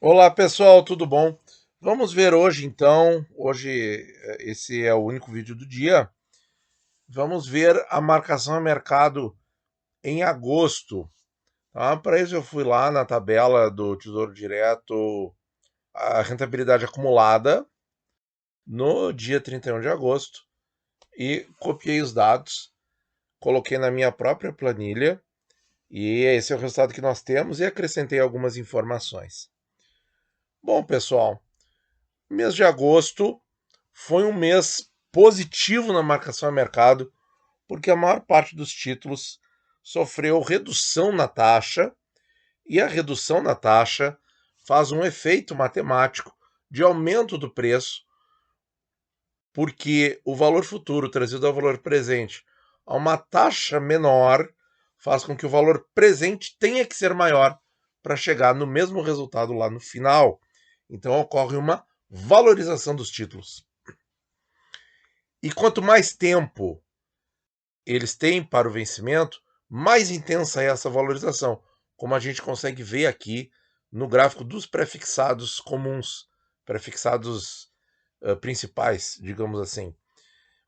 Olá pessoal, tudo bom? Vamos ver hoje então. Hoje esse é o único vídeo do dia. Vamos ver a marcação a mercado em agosto. Tá? Para isso eu fui lá na tabela do Tesouro Direto, a rentabilidade acumulada no dia 31 de agosto e copiei os dados, coloquei na minha própria planilha e esse é o resultado que nós temos e acrescentei algumas informações. Bom, pessoal, mês de agosto foi um mês positivo na marcação a mercado, porque a maior parte dos títulos sofreu redução na taxa, e a redução na taxa faz um efeito matemático de aumento do preço, porque o valor futuro trazido ao valor presente a uma taxa menor faz com que o valor presente tenha que ser maior para chegar no mesmo resultado lá no final. Então ocorre uma valorização dos títulos. E quanto mais tempo eles têm para o vencimento, mais intensa é essa valorização, como a gente consegue ver aqui no gráfico dos prefixados comuns, prefixados principais, digamos assim.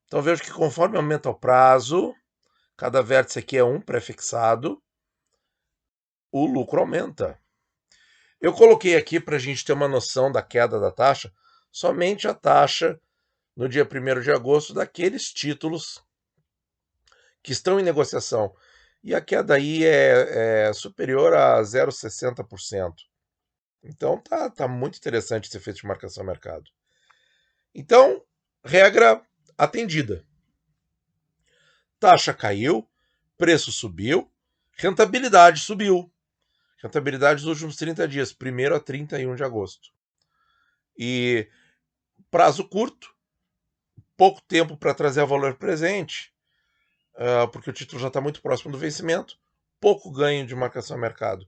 Então vejo que conforme aumenta o prazo, cada vértice aqui é um prefixado, o lucro aumenta. Eu coloquei aqui para a gente ter uma noção da queda da taxa, somente a taxa no dia 1º de agosto daqueles títulos que estão em negociação. E a queda aí é superior a 0,60%. Então tá muito interessante esse efeito de marcação a mercado. Então, regra atendida. Taxa caiu, preço subiu, rentabilidade subiu. Rentabilidade dos últimos 30 dias, 1º a 31 de agosto. E prazo curto, pouco tempo para trazer a valor presente, porque o título já está muito próximo do vencimento, pouco ganho de marcação a mercado.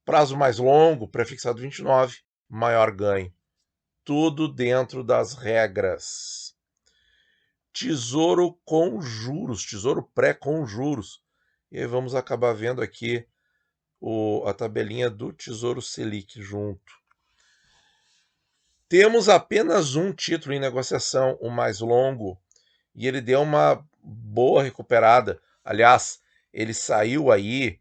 Prazo mais longo, prefixado 29, maior ganho. Tudo dentro das regras. Tesouro com juros, tesouro pré com juros. E aí vamos acabar vendo aqui a tabelinha do Tesouro Selic junto. Temos apenas um título em negociação, o mais longo, e ele deu uma boa recuperada. Aliás, ele saiu aí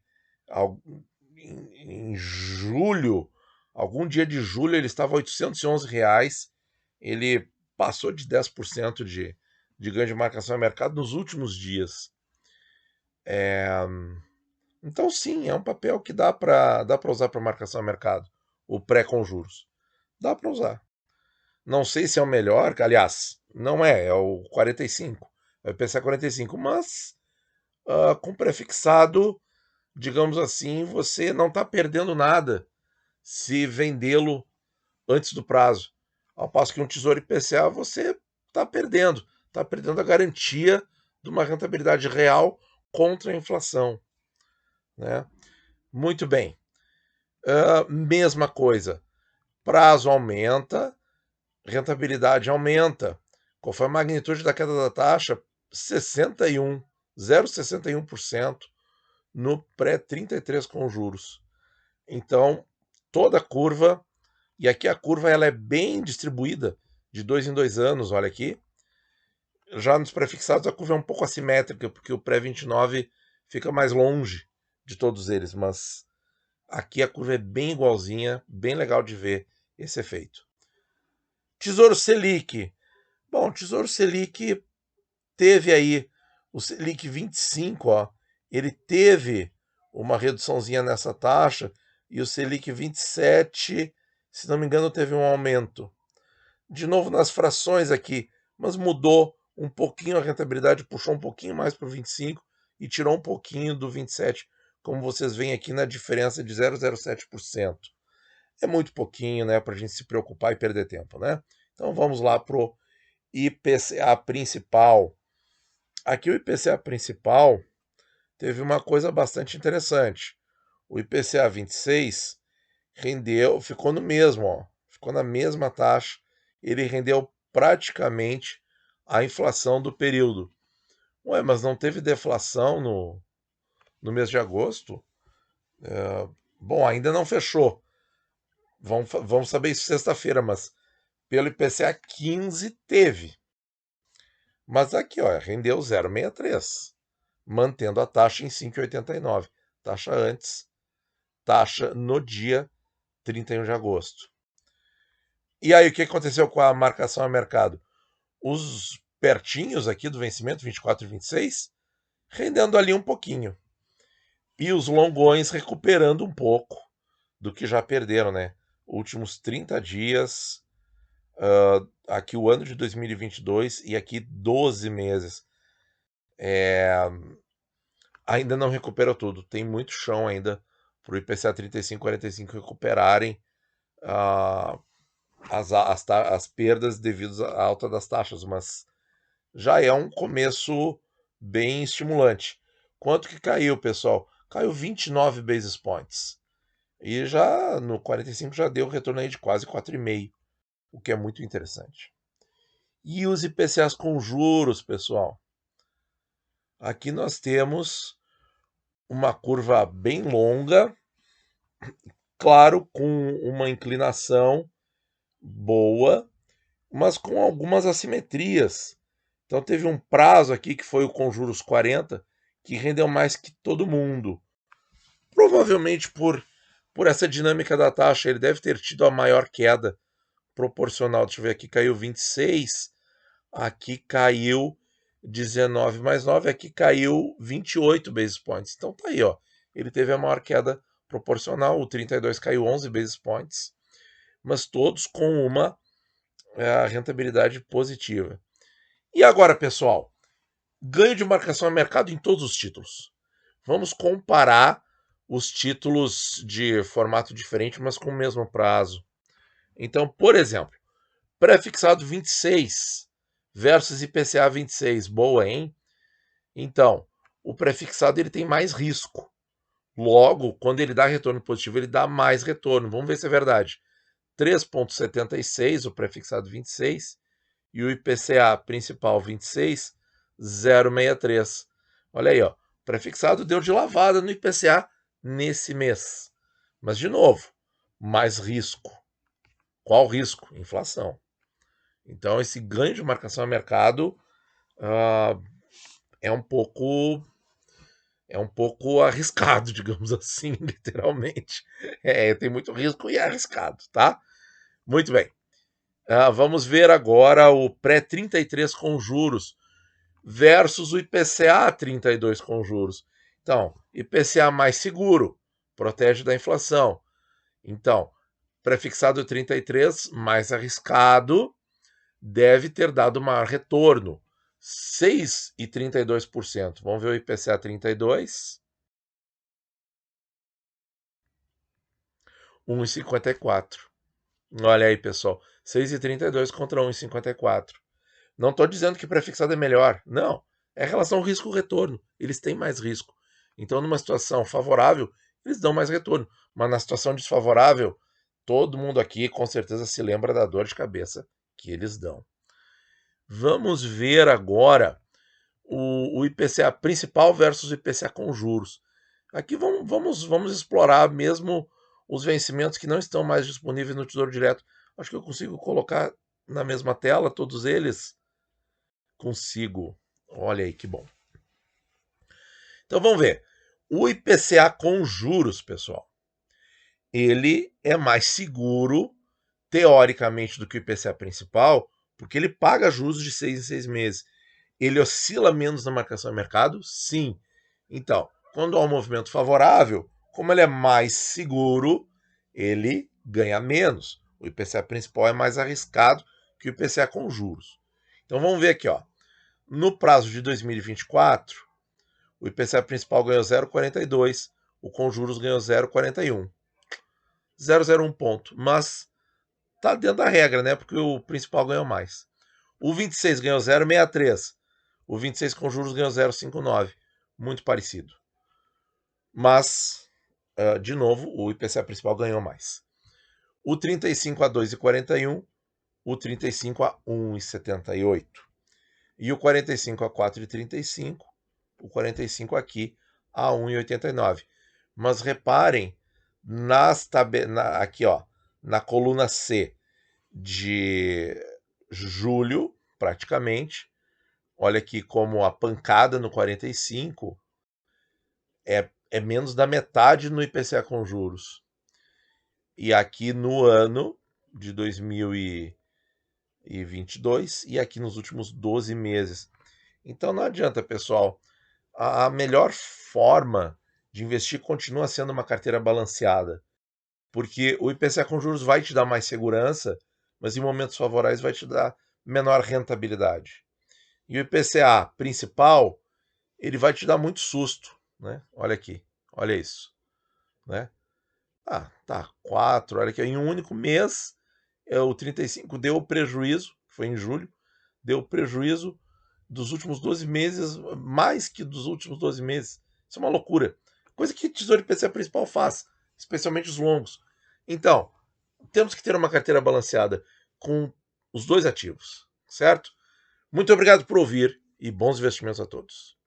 em julho, algum dia de julho, ele estava a R$ 811. Ele passou de 10% de ganho de marcação a mercado nos últimos dias. Então, sim, é um papel que dá para usar para marcação a mercado, o pré com juros. Dá para usar. Não sei se é o melhor, aliás, não é o 45, vai pensar 45, mas com prefixado, digamos assim, você não está perdendo nada se vendê-lo antes do prazo. Ao passo que um tesouro IPCA você está perdendo a garantia de uma rentabilidade real contra a inflação. Né? Muito bem. Mesma coisa, prazo aumenta, rentabilidade aumenta. Qual foi a magnitude da queda da taxa? 61, 0,61% no pré-33 com juros. Então, toda a curva, e aqui a curva ela é bem distribuída, de 2 em 2 anos, olha aqui. Já nos prefixados a curva é um pouco assimétrica, porque o pré-29 fica mais longe de todos eles, mas aqui a curva é bem igualzinha, bem legal de ver esse efeito. Tesouro Selic. Bom, Tesouro Selic teve aí o Selic 25, ó, ele teve uma reduçãozinha nessa taxa, e o Selic 27, se não me engano, teve um aumento. De novo nas frações aqui, mas mudou um pouquinho a rentabilidade, puxou um pouquinho mais para o 25 e tirou um pouquinho do 27, como vocês veem aqui na diferença de 0,07%. É muito pouquinho, né, para a gente se preocupar e perder tempo, né? Então vamos lá para o IPCA principal. Aqui o IPCA principal teve uma coisa bastante interessante. O IPCA 26 rendeu, ficou no mesmo, ó, ficou na mesma taxa. Ele rendeu praticamente a inflação do período. Ué, mas não teve deflação no mês de agosto? Bom, ainda não fechou. Vamos saber isso sexta-feira, mas pelo IPCA 15 teve. Mas aqui, ó, rendeu 0,63, mantendo a taxa em 5,89. Taxa antes, taxa no dia 31 de agosto. E aí, o que aconteceu com a marcação a mercado? Os pertinhos aqui do vencimento, 24 e 26, rendendo ali um pouquinho. E os longões recuperando um pouco do que já perderam, né? Últimos 30 dias, aqui o ano de 2022 e aqui 12 meses. Ainda não recuperou tudo. Tem muito chão ainda para o IPCA 35 e 45 recuperarem as perdas devido à alta das taxas, mas já é um começo bem estimulante. Quanto que caiu, pessoal? Caiu 29 basis points. E já no 45 já deu retorno aí de quase 4,5, o que é muito interessante. E os IPCAs com juros, pessoal? Aqui nós temos uma curva bem longa, claro, com uma inclinação boa, mas com algumas assimetrias. Então teve um prazo aqui que foi o com juros 40, que rendeu mais que todo mundo. Provavelmente por essa dinâmica da taxa, ele deve ter tido a maior queda proporcional. Deixa eu ver aqui, caiu 26, aqui caiu 19 mais 9, aqui caiu 28 basis points. Então tá aí, ó. Ele teve a maior queda proporcional, o 32 caiu 11 basis points, mas todos com uma rentabilidade positiva. E agora, pessoal, ganho de marcação a mercado em todos os títulos. Vamos comparar os títulos de formato diferente, mas com o mesmo prazo. Então, por exemplo, pré-fixado 26 versus IPCA 26. Boa, hein? Então, o pré-fixado ele tem mais risco. Logo, quando ele dá retorno positivo, ele dá mais retorno. Vamos ver se é verdade. 3,76 o pré-fixado 26 e o IPCA principal 26, 0,63. Olha aí, ó. Pré-fixado deu de lavada no IPCA nesse mês. Mas, de novo, mais risco. Qual risco? Inflação. Então, esse ganho de marcação a mercado é um pouco arriscado, digamos assim, literalmente. Tem muito risco e é arriscado, tá? Muito bem. Vamos ver agora o pré-33 com juros versus o IPCA 32 com juros. Então, IPCA mais seguro, protege da inflação. Então, prefixado 33, mais arriscado, deve ter dado maior retorno, 6,32%. Vamos ver o IPCA 32. 1,54. Olha aí, pessoal. 6,32 contra 1,54. Não estou dizendo que prefixado é melhor. Não. É relação risco-retorno. Eles têm mais risco. Então, numa situação favorável, eles dão mais retorno. Mas na situação desfavorável, todo mundo aqui com certeza se lembra da dor de cabeça que eles dão. Vamos ver agora o IPCA principal versus o IPCA com juros. Aqui vamos explorar mesmo os vencimentos que não estão mais disponíveis no Tesouro Direto. Acho que eu consigo colocar na mesma tela todos eles. Consigo. Olha aí que bom. Então vamos ver. O IPCA com juros, pessoal, ele é mais seguro, teoricamente, do que o IPCA principal, porque ele paga juros de 6 em 6 meses. Ele oscila menos na marcação de mercado? Sim. Então, quando há um movimento favorável, como ele é mais seguro, ele ganha menos. O IPCA principal é mais arriscado que o IPCA com juros. Então vamos ver aqui, ó. No prazo de 2024, o IPCA principal ganhou 0,42, o com juros ganhou 0,41. 0,01 ponto, mas tá dentro da regra, né? Porque o principal ganhou mais. O 26 ganhou 0,63. O 26 com juros ganhou 0,59. Muito parecido. Mas, de novo, o IPCA principal ganhou mais. O 35 a 2,41. O 35 a 1,78. E o 45 a 4,35. O 45 aqui a 1,89. Mas reparem aqui, ó, na coluna C de julho, praticamente. Olha aqui como a pancada no 45 é menos da metade no IPCA com juros. E aqui no ano de 2022 e aqui nos últimos 12 meses. Então não adianta, pessoal. A melhor forma de investir continua sendo uma carteira balanceada, porque o IPCA com juros vai te dar mais segurança, mas em momentos favoráveis vai te dar menor rentabilidade. E o IPCA principal, ele vai te dar muito susto, né? Olha aqui, olha isso, né? Ah, tá, 4, olha aqui, em um único mês, o 35 deu prejuízo, foi em julho, deu prejuízo dos últimos 12 meses, mais que dos últimos 12 meses. Isso é uma loucura. Coisa que o Tesouro IPCA principal faz, especialmente os longos. Então, temos que ter uma carteira balanceada com os dois ativos, certo? Muito obrigado por ouvir e bons investimentos a todos.